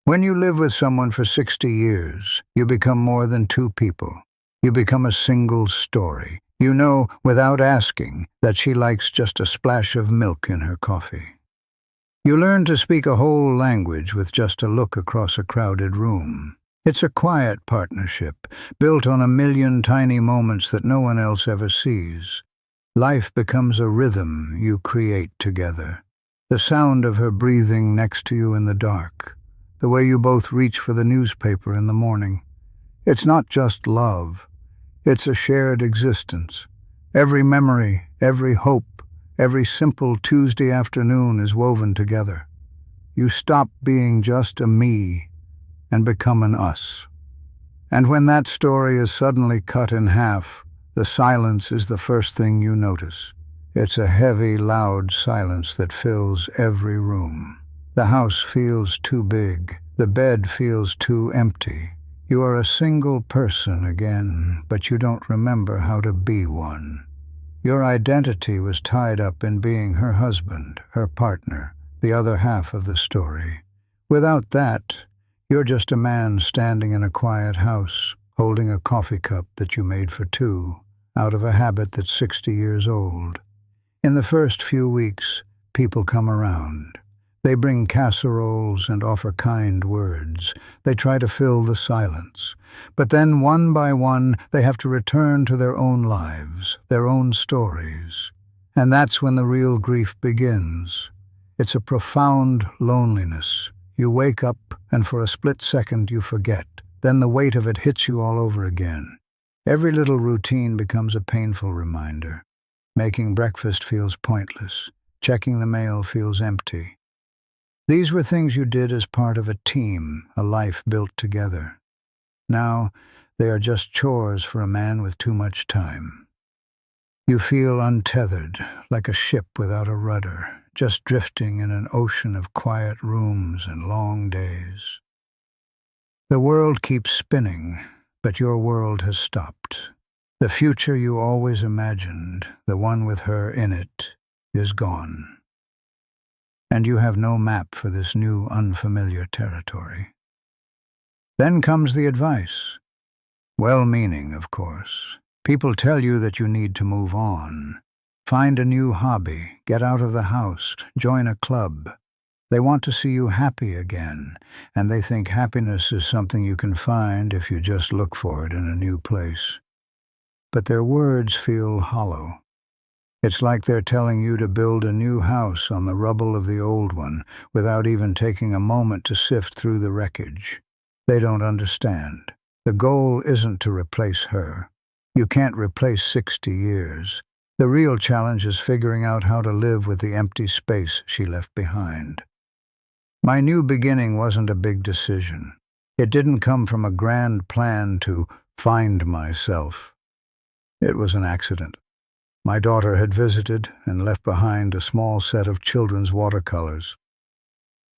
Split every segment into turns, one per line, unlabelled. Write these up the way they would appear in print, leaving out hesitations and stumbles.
When you live with someone for 60 years, you become more than two people. You become a single story. You know, without asking, that she likes just a splash of milk in her coffee. You learn to speak a whole language with just a look across a crowded room. It's a quiet partnership, built on a million tiny moments that no one else ever sees. Life becomes a rhythm you create together. The sound of her breathing next to you in the dark. The way you both reach for the newspaper in the morning. It's not just love. It's a shared existence. Every memory, every hope, every simple Tuesday afternoon is woven together. You stop being just a me and become an us. And when that story is suddenly cut in half, the silence is the first thing you notice. It's a heavy, loud silence that fills every room. The house feels too big. The bed feels too empty. You are a single person again, but you don't remember how to be one. Your identity was tied up in being her husband, her partner, the other half of the story. Without that, you're just a man standing in a quiet house, holding a coffee cup that you made for two, out of a habit that's 60 years old. In the first few weeks, people come around. They bring casseroles and offer kind words. They try to fill the silence. But then, one by one, they have to return to their own lives, their own stories. And that's when the real grief begins. It's a profound loneliness. You wake up, and for a split second you forget. Then the weight of it hits you all over again. Every little routine becomes a painful reminder. Making breakfast feels pointless. Checking the mail feels empty. These were things you did as part of a team, a life built together. Now, they are just chores for a man with too much time. You feel untethered, like a ship without a rudder, just drifting in an ocean of quiet rooms and long days. The world keeps spinning, but your world has stopped. The future you always imagined, the one with her in it, is gone. And you have no map for this new, unfamiliar territory. Then comes the advice. Well-meaning, of course. People tell you that you need to move on. Find a new hobby, get out of the house, join a club. They want to see you happy again, and they think happiness is something you can find if you just look for it in a new place. But their words feel hollow. It's like they're telling you to build a new house on the rubble of the old one without even taking a moment to sift through the wreckage. They don't understand. The goal isn't to replace her. You can't replace 60 years. The real challenge is figuring out how to live with the empty space she left behind. My new beginning wasn't a big decision. It didn't come from a grand plan to find myself. It was an accident. My daughter had visited and left behind a small set of children's watercolors.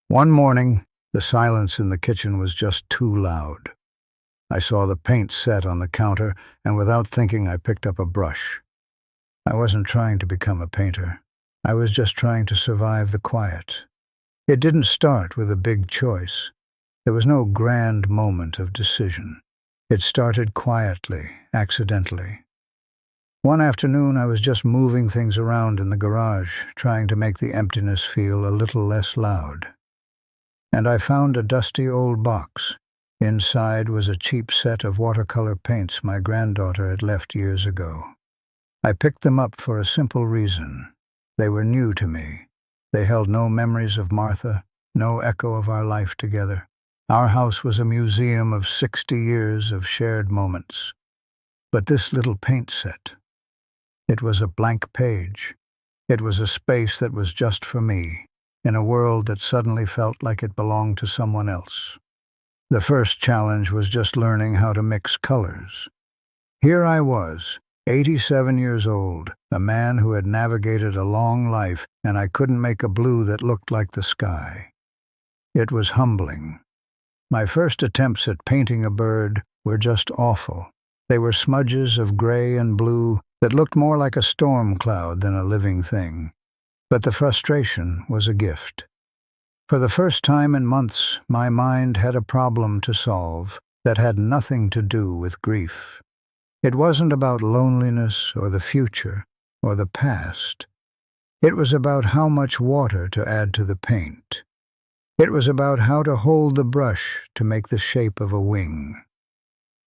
One morning, the silence in the kitchen was just too loud. I saw the paint set on the counter, and without thinking, I picked up a brush. I wasn't trying to become a painter. I was just trying to survive the quiet. It didn't start with a big choice. There was no grand moment of decision. It started quietly, accidentally. One afternoon, I was just moving things around in the garage, trying to make the emptiness feel a little less loud. And I found a dusty old box. Inside was a cheap set of watercolor paints my granddaughter had left years ago. I picked them up for a simple reason. They were new to me. They held no memories of Martha, no echo of our life together. Our house was a museum of 60 years of shared moments. But this little paint set, it was a blank page. It was a space that was just for me, in a world that suddenly felt like it belonged to someone else. The first challenge was just learning how to mix colors. Here I was, 87 years old, a man who had navigated a long life, and I couldn't make a blue that looked like the sky. It was humbling. My first attempts at painting a bird were just awful. They were smudges of gray and blue that looked more like a storm cloud than a living thing. But the frustration was a gift. For the first time in months, my mind had a problem to solve that had nothing to do with grief. It wasn't about loneliness or the future or the past. It was about how much water to add to the paint. It was about how to hold the brush to make the shape of a wing.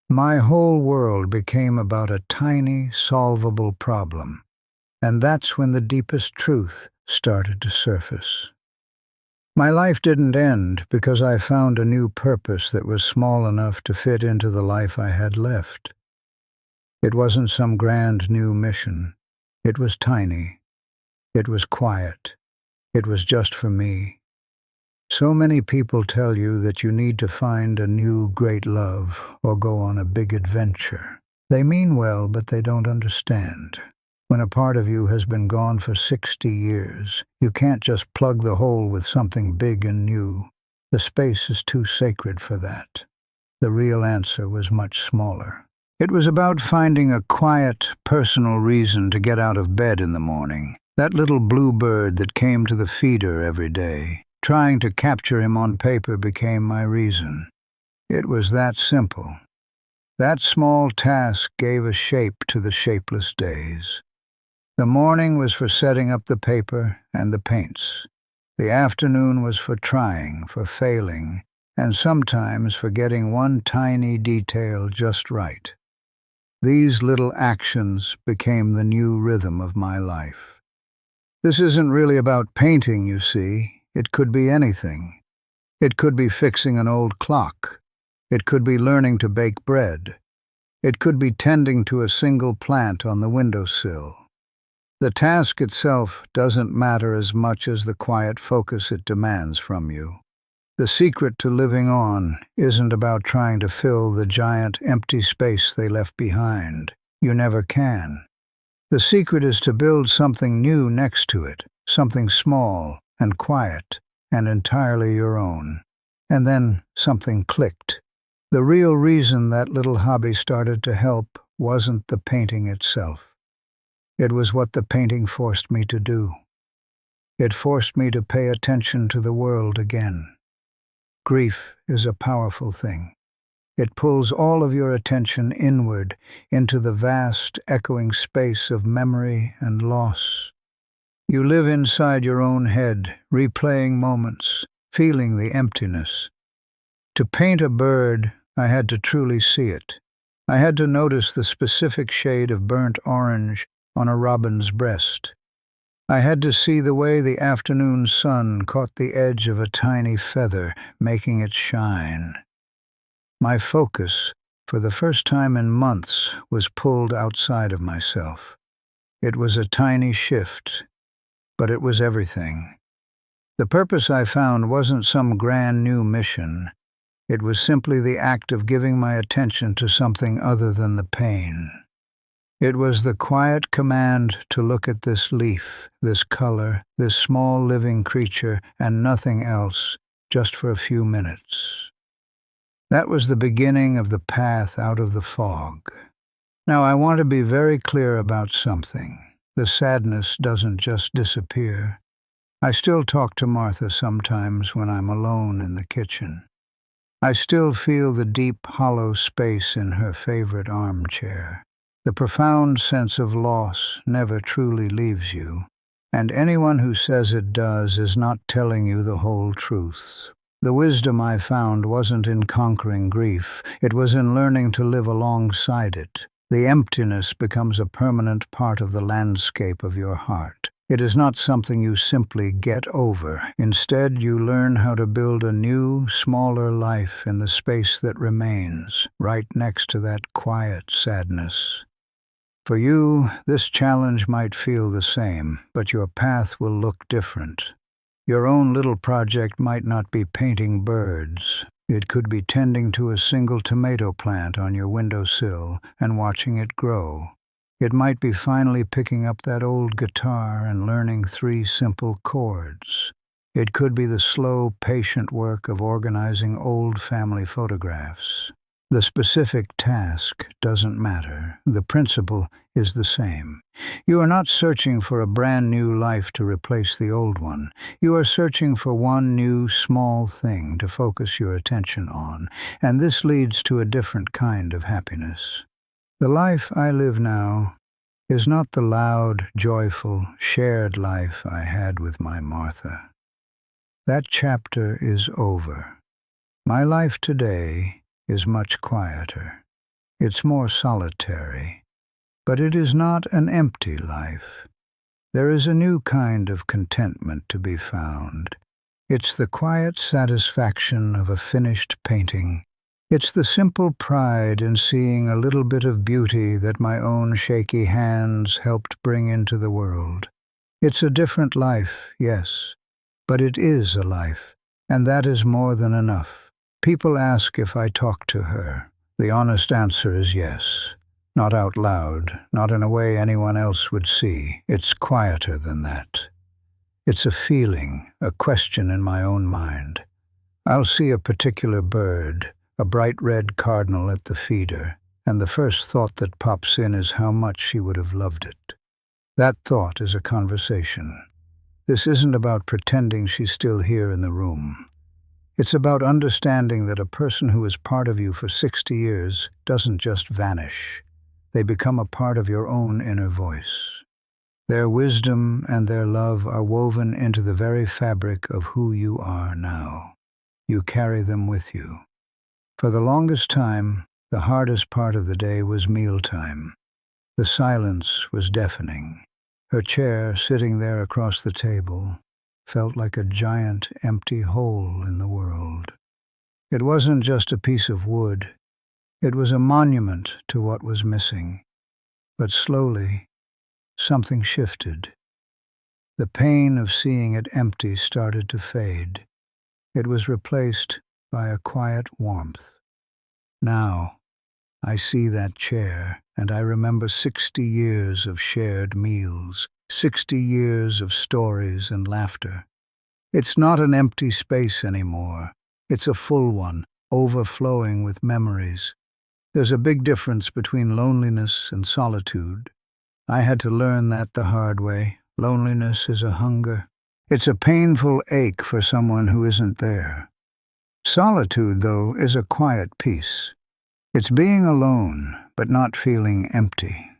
My whole world became about a tiny, solvable problem, and that's when the deepest truth started to surface. My life didn't end because I found a new purpose that was small enough to fit into the life I had left. It wasn't some grand new mission. It was tiny. It was quiet. It was just for me. So many people tell you that you need to find a new great love or go on a big adventure. They mean well, but they don't understand. When a part of you has been gone for 60 years, you can't just plug the hole with something big and new. The space is too sacred for that. The real answer was much smaller. It was about finding a quiet, personal reason to get out of bed in the morning. That little blue bird that came to the feeder every day. Trying to capture him on paper became my reason. It was that simple. That small task gave a shape to the shapeless days. The morning was for setting up the paper and the paints. The afternoon was for trying, for failing, and sometimes for getting one tiny detail just right. These little actions became the new rhythm of my life. This isn't really about painting, you see. It could be anything. It could be fixing an old clock. It could be learning to bake bread. It could be tending to a single plant on the windowsill. The task itself doesn't matter as much as the quiet focus it demands from you. The secret to living on isn't about trying to fill the giant empty space they left behind. You never can. The secret is to build something new next to it, something small and quiet and entirely your own. And then something clicked. The real reason that little hobby started to help wasn't the painting itself. It was what the painting forced me to do. It forced me to pay attention to the world again. Grief is a powerful thing. It pulls all of your attention inward into the vast, echoing space of memory and loss. You live inside your own head, replaying moments, feeling the emptiness. To paint a bird, I had to truly see it. I had to notice the specific shade of burnt orange on a robin's breast. I had to see the way the afternoon sun caught the edge of a tiny feather, making it shine. My focus, for the first time in months, was pulled outside of myself. It was a tiny shift, but it was everything. The purpose I found wasn't some grand new mission. It was simply the act of giving my attention to something other than the pain. It was the quiet command to look at this leaf, this color, this small living creature, and nothing else, just for a few minutes. That was the beginning of the path out of the fog. Now I want to be very clear about something. The sadness doesn't just disappear. I still talk to Martha sometimes when I'm alone in the kitchen. I still feel the deep, hollow space in her favorite armchair. The profound sense of loss never truly leaves you, and anyone who says it does is not telling you the whole truth. The wisdom I found wasn't in conquering grief, it was in learning to live alongside it. The emptiness becomes a permanent part of the landscape of your heart. It is not something you simply get over. Instead, you learn how to build a new, smaller life in the space that remains, right next to that quiet sadness. For you, this challenge might feel the same, but your path will look different. Your own little project might not be painting birds. It could be tending to a single tomato plant on your windowsill and watching it grow. It might be finally picking up that old guitar and learning 3 simple chords. It could be the slow, patient work of organizing old family photographs. The specific task doesn't matter. The principle is the same. You are not searching for a brand new life to replace the old one. You are searching for one new small thing to focus your attention on, and this leads to a different kind of happiness. The life I live now is not the loud, joyful, shared life I had with my Martha. That chapter is over. My life today is much quieter. It's more solitary, but it is not an empty life. There is a new kind of contentment to be found. It's the quiet satisfaction of a finished painting. It's the simple pride in seeing a little bit of beauty that my own shaky hands helped bring into the world. It's a different life, yes, but it is a life, and that is more than enough. People ask if I talk to her. The honest answer is yes. Not out loud, not in a way anyone else would see. It's quieter than that. It's a feeling, a question in my own mind. I'll see a particular bird, a bright red cardinal at the feeder, and the first thought that pops in is how much she would have loved it. That thought is a conversation. This isn't about pretending she's still here in the room. It's about understanding that a person who is part of you for 60 years doesn't just vanish. They become a part of your own inner voice. Their wisdom and their love are woven into the very fabric of who you are now. You carry them with you. For the longest time, the hardest part of the day was mealtime. The silence was deafening. Her chair, sitting there across the table, felt like a giant, empty hole in the world. It wasn't just a piece of wood. It was a monument to what was missing. But slowly, something shifted. The pain of seeing it empty started to fade. It was replaced by a quiet warmth. Now, I see that chair, and I remember 60 years of shared meals, 60 years of stories and laughter. It's not an empty space anymore. It's a full one, overflowing with memories. There's a big difference between loneliness and solitude. I had to learn that the hard way. Loneliness is a hunger. It's a painful ache for someone who isn't there. Solitude, though, is a quiet peace. It's being alone, but not feeling empty.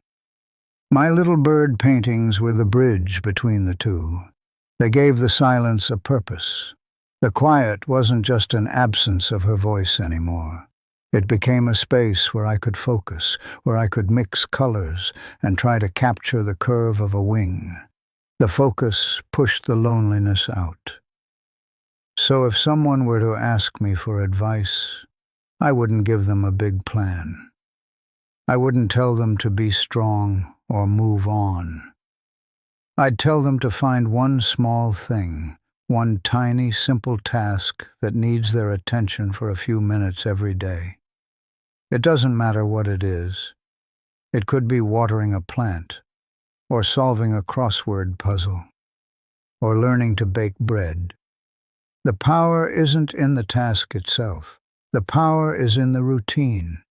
My little bird paintings were the bridge between the two. They gave the silence a purpose. The quiet wasn't just an absence of her voice anymore. It became a space where I could focus, where I could mix colors and try to capture the curve of a wing. The focus pushed the loneliness out. So if someone were to ask me for advice, I wouldn't give them a big plan. I wouldn't tell them to be strong or move on. I'd tell them to find one small thing, one tiny, simple task that needs their attention for a few minutes every day. It doesn't matter what it is. It could be watering a plant, or solving a crossword puzzle, or learning to bake bread. The power isn't in the task itself. The power is in the routine.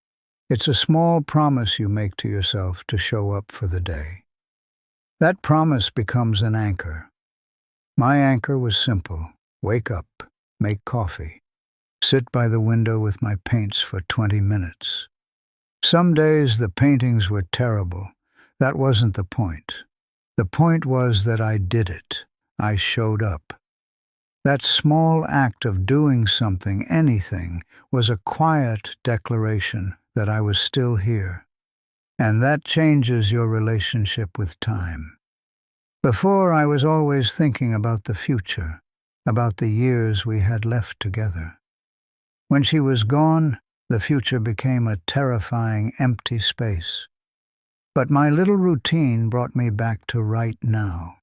It's a small promise you make to yourself to show up for the day. That promise becomes an anchor. My anchor was simple. Wake up, make coffee, sit by the window with my paints for 20 minutes. Some days the paintings were terrible. That wasn't the point. The point was that I did it. I showed up. That small act of doing something, anything, was a quiet declaration that I was still here. And that changes your relationship with time. Before, I was always thinking about the future, about the years we had left together. When she was gone, the future became a terrifying, empty space. But my little routine brought me back to right now.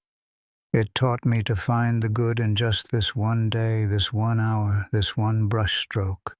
It taught me to find the good in just this one day, this 1 hour, this one brushstroke.